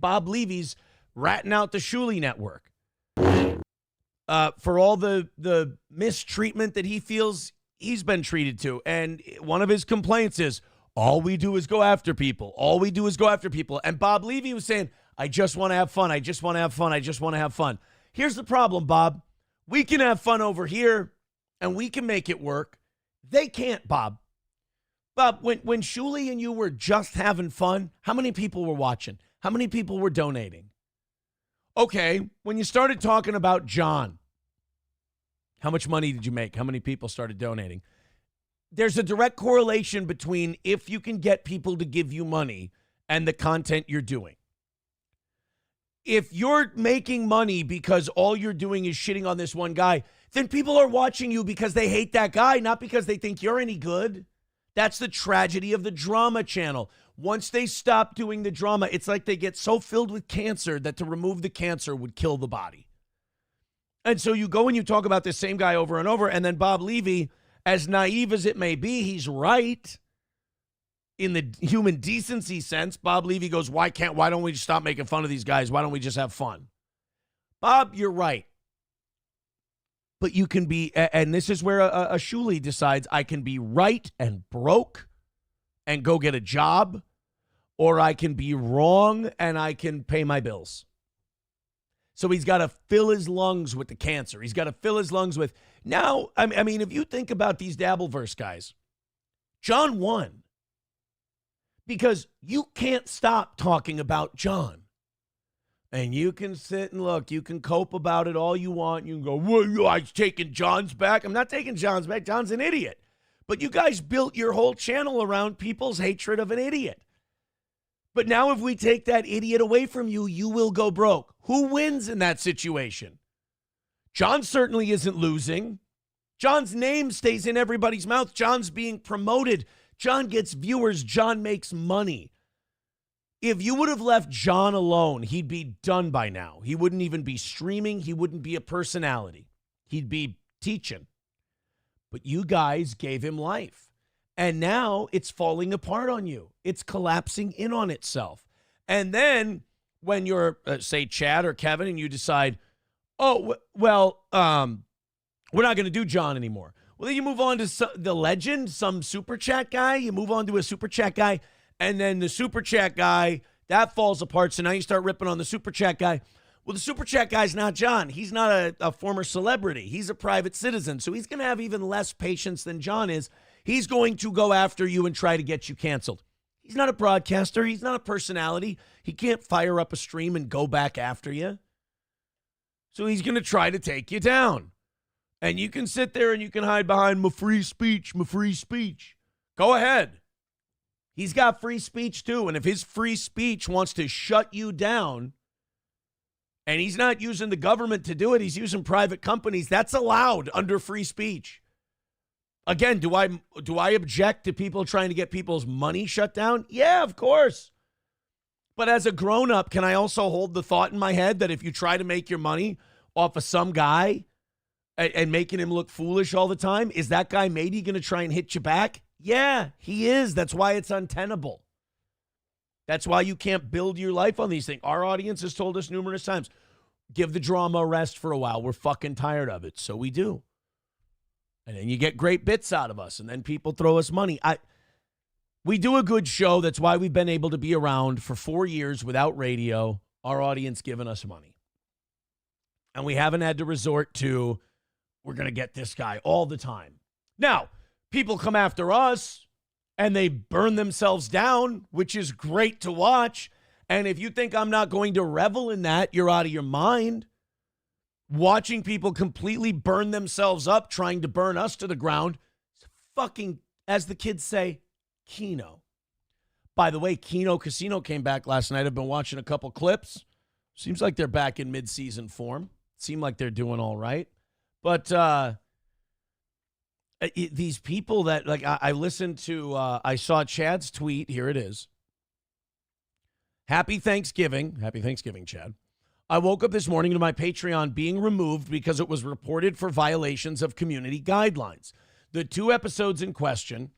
Bob Levy's ratting out the Shuley network for all the mistreatment that he feels he's been treated to. And one of his complaints is, all we do is go after people. All we do is go after people. And Bob Levy was saying, I just want to have fun. I just want to have fun. I just want to have fun. Here's the problem, Bob. We can have fun over here, and we can make it work. They can't, Bob. Bob, when Shuley and you were just having fun, how many people were watching? How many people were donating? Okay, when you started talking about John, how much money did you make? How many people started donating? There's a direct correlation between if you can get people to give you money and the content you're doing. If you're making money because all you're doing is shitting on this one guy, then people are watching you because they hate that guy, not because they think you're any good. That's the tragedy of the drama channel. Once they stop doing the drama, it's like they get so filled with cancer that to remove the cancer would kill the body. And so you go and you talk about this same guy over and over, and then Bob Levy, as naive as it may be, he's right. In the human decency sense, Bob Levy goes, why don't we just stop making fun of these guys? Why don't we just have fun? Bob, you're right. But you can be, and this is where a Shuley decides, I can be right and broke and go get a job, or I can be wrong and I can pay my bills. So he's got to fill his lungs with the cancer. He's got to fill his lungs with, now, I mean, if you think about these Dabbleverse guys, John won. Because you can't stop talking about John. And you can sit and look. You can cope about it all you want. You can go, well, I'm taking John's back. I'm not taking John's back. John's an idiot. But you guys built your whole channel around people's hatred of an idiot. But now if we take that idiot away from you, you will go broke. Who wins in that situation? John certainly isn't losing. John's name stays in everybody's mouth. John's being promoted. John gets viewers. John makes money. If you would have left John alone, he'd be done by now. He wouldn't even be streaming. He wouldn't be a personality. He'd be teaching. But you guys gave him life. And now it's falling apart on you. It's collapsing in on itself. And then when you're, say, Chad or Kevin, and you decide, oh, well, we're not going to do John anymore. Well, then you move on to the legend, some super chat guy. You move on to a super chat guy, and then the super chat guy, that falls apart. So now you start ripping on the super chat guy. Well, the super chat guy's not John. He's not a former celebrity. He's a private citizen. So he's going to have even less patience than John is. He's going to go after you and try to get you canceled. He's not a broadcaster. He's not a personality. He can't fire up a stream and go back after you. So he's going to try to take you down. And you can sit there and you can hide behind my free speech, my free speech. Go ahead. He's got free speech too. And if his free speech wants to shut you down, and he's not using the government to do it, he's using private companies, that's allowed under free speech. Again, do I object to people trying to get people's money shut down? Yeah, of course. But as a grown-up, can I also hold the thought in my head that if you try to make your money off of some guy and making him look foolish all the time, is that guy maybe going to try and hit you back? Yeah, he is. That's why it's untenable. That's why you can't build your life on these things. Our audience has told us numerous times, give the drama a rest for a while. We're fucking tired of it. So we do. And then you get great bits out of us, and then people throw us money. We do a good show. That's why we've been able to be around for 4 years without radio, our audience giving us money. And we haven't had to resort to, we're going to get this guy all the time. Now, people come after us, and they burn themselves down, which is great to watch. And if you think I'm not going to revel in that, you're out of your mind. Watching people completely burn themselves up, trying to burn us to the ground, it's fucking, as the kids say, Keno. By the way, Keno Casino came back last night. I've been watching a couple clips. Seems like they're back in mid-season form. Seem like they're doing all right. But these people that, like, I listened to, I saw Chad's tweet. Here it is. Happy Thanksgiving. Happy Thanksgiving, Chad. I woke up this morning to my Patreon being removed because it was reported for violations of community guidelines. The 2 episodes in question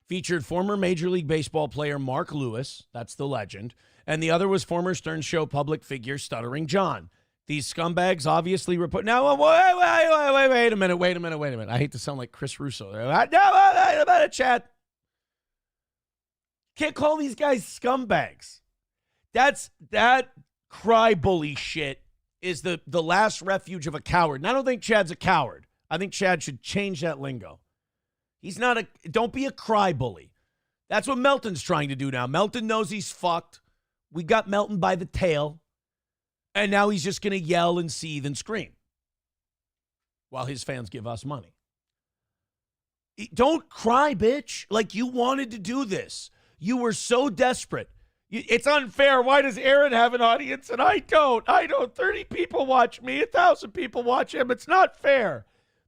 featured former Major League Baseball player Mark Lewis, that's the legend, and the other was former Stern Show public figure Stuttering John. These scumbags obviously report. Now, wait a minute. I hate to sound like Chris Russo. No, wait a minute, Chad. Can't call these guys scumbags. That cry bully shit is the last refuge of a coward. And I don't think Chad's a coward. I think Chad should change that lingo. He's not don't be a cry bully. That's what Melton's trying to do now. Melton knows he's fucked. We got Melton by the tail. And now he's just going to yell and seethe and scream while his fans give us money. Don't cry, bitch. Like, you wanted to do this. You were so desperate. It's unfair. Why does Aaron have an audience and I don't? 30 people watch me. 1,000 people watch him. It's not fair.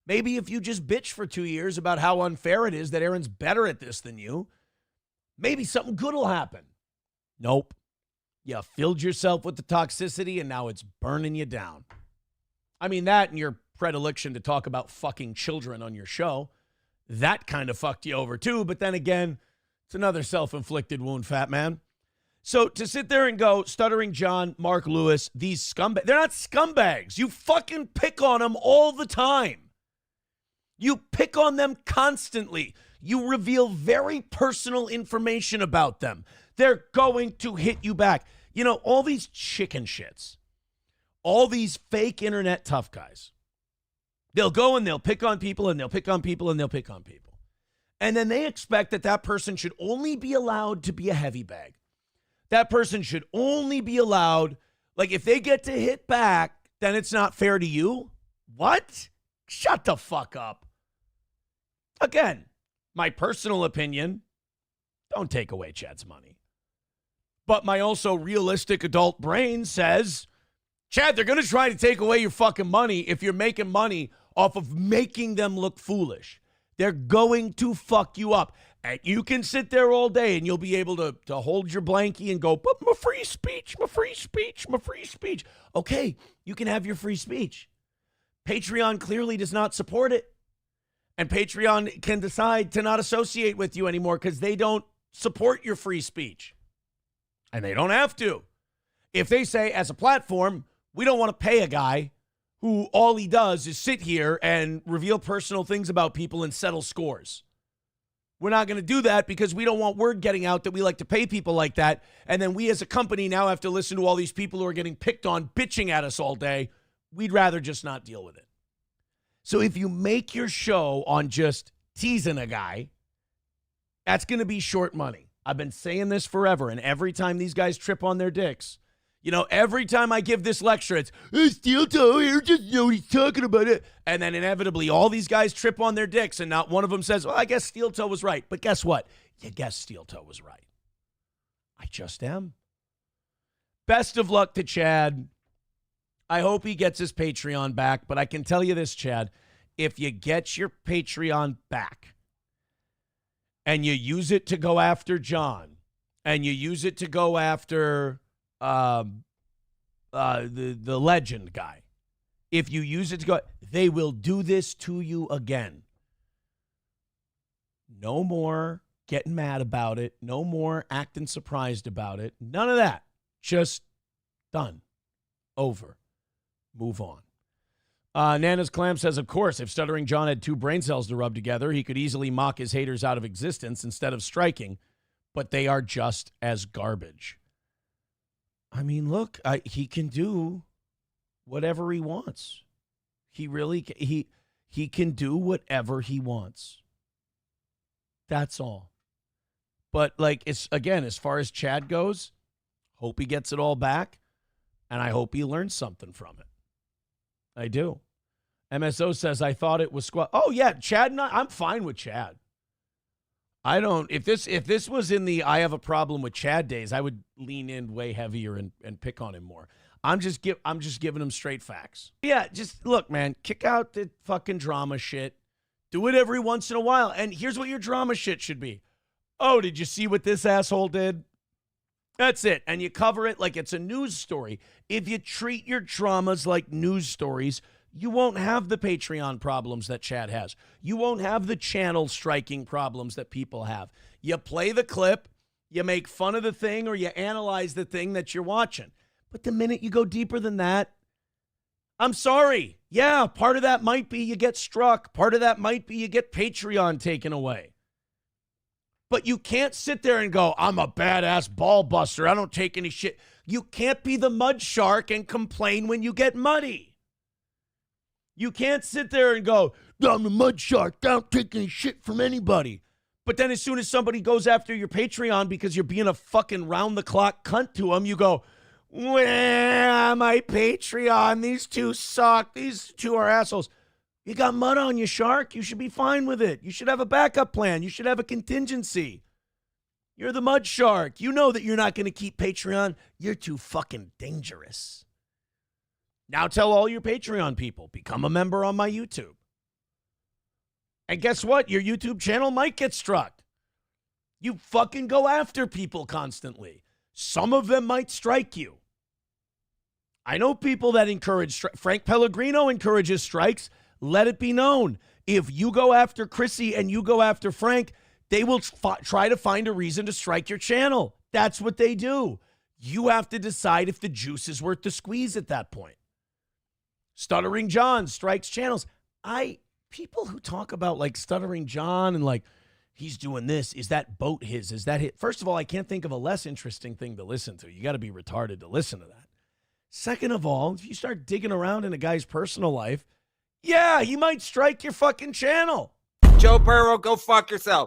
Maybe if you just bitch for 2 years about how unfair it is that Aaron's better at this than you, maybe something good will happen. Nope. You filled yourself with the toxicity and now it's burning you down. I mean, that and your predilection to talk about fucking children on your show, that kind of fucked you over too. But then again, it's another self-inflicted wound, fat man. So to sit there and go, Stuttering John, Mark Lewis, these scumbags, they're not scumbags. You fucking pick on them all the time. You pick on them constantly. You reveal very personal information about them. They're going to hit you back. You know, all these chicken shits, all these fake internet tough guys, they'll go and they'll pick on people and they'll pick on people and they'll pick on people. And then they expect that that person should only be allowed to be a heavy bag. That person should only be allowed, like, if they get to hit back, then it's not fair to you? What? Shut the fuck up. Again, my personal opinion, don't take away Chad's money. But my also realistic adult brain says, Chad, they're going to try to take away your fucking money if you're making money off of making them look foolish. They're going to fuck you up. And you can sit there all day and you'll be able to hold your blankie and go, but my free speech, my free speech, my free speech. Okay, you can have your free speech. Patreon clearly does not support it. And Patreon can decide to not associate with you anymore because they don't support your free speech. And they don't have to. If they say, as a platform, we don't want to pay a guy who all he does is sit here and reveal personal things about people and settle scores. We're not going to do that because we don't want word getting out that we like to pay people like that. And then we as a company now have to listen to all these people who are getting picked on, bitching at us all day. We'd rather just not deal with it. So if you make your show on just teasing a guy, that's going to be short money. I've been saying this forever, and every time these guys trip on their dicks, you know, every time I give this lecture, it's, hey, Steel Toe here, just know what he's talking about it. And then inevitably, all these guys trip on their dicks, and not one of them says, well, I guess Steel Toe was right. But guess what? You guess Steel Toe was right. I just am. Best of luck to Chad. I hope he gets his Patreon back, but I can tell you this, Chad, if you get your Patreon back, and you use it to go after John, and you use it to go after the legend guy, if you use it to go, they will do this to you again. No more getting mad about it. No more acting surprised about it. None of that. Just done. Over. Move on. Nana's Clam says, of course, if Stuttering John had two brain cells to rub together, he could easily mock his haters out of existence instead of striking, but they are just as garbage. I mean, look, he can do whatever he wants. He really, he can do whatever he wants. That's all. But, like, it's again, as far as Chad goes, hope he gets it all back, and I hope he learns something from it. I do. MSO says, I thought it was squat. Oh, yeah, Chad and I'm fine with Chad. I don't, if this was in the I have a problem with Chad days, I would lean in way heavier and pick on him more. I'm just giving him straight facts. Yeah, just look, man, kick out the fucking drama shit. Do it every once in a while. And here's what your drama shit should be. Oh, did you see what this asshole did? That's it. And you cover it like it's a news story. If you treat your dramas like news stories, you won't have the Patreon problems that Chad has. You won't have the channel striking problems that people have. You play the clip, You make fun of the thing or you analyze the thing that you're watching. But the minute you go deeper than that, I'm sorry. Yeah, part of that might be you get struck. Part of that might be you get Patreon taken away. But you can't sit there and go, I'm a badass ball buster. I don't take any shit. You can't be the mud shark and complain when you get muddy. You can't sit there and go, I'm the mud shark. I don't take any shit from anybody. But then as soon as somebody goes after your Patreon because you're being a fucking round-the-clock cunt to them, you go, well, my Patreon, these two suck. These two are assholes. You got mud on you, shark. You should be fine with it. You should have a backup plan. You should have a contingency. You're the mud shark. You know that you're not going to keep Patreon. You're too fucking dangerous. Now tell all your Patreon people, become a member on my YouTube. And guess what? Your YouTube channel might get struck. You fucking go after people constantly. Some of them might strike you. I know people that encourage, Frank Pellegrino encourages strikes. Let it be known. If you go after Chrissy and you go after Frank, they will try to find a reason to strike your channel. That's what they do. You have to decide if the juice is worth the squeeze at that point. Stuttering John strikes channels. People who talk about like Stuttering John and like, he's doing this. Is that boat his? Is that it? First of all, I can't think of a less interesting thing to listen to. You got to be retarded to listen to that. Second of all, if you start digging around in a guy's personal life, yeah, he might strike your fucking channel. Joe Burrow, go fuck yourself.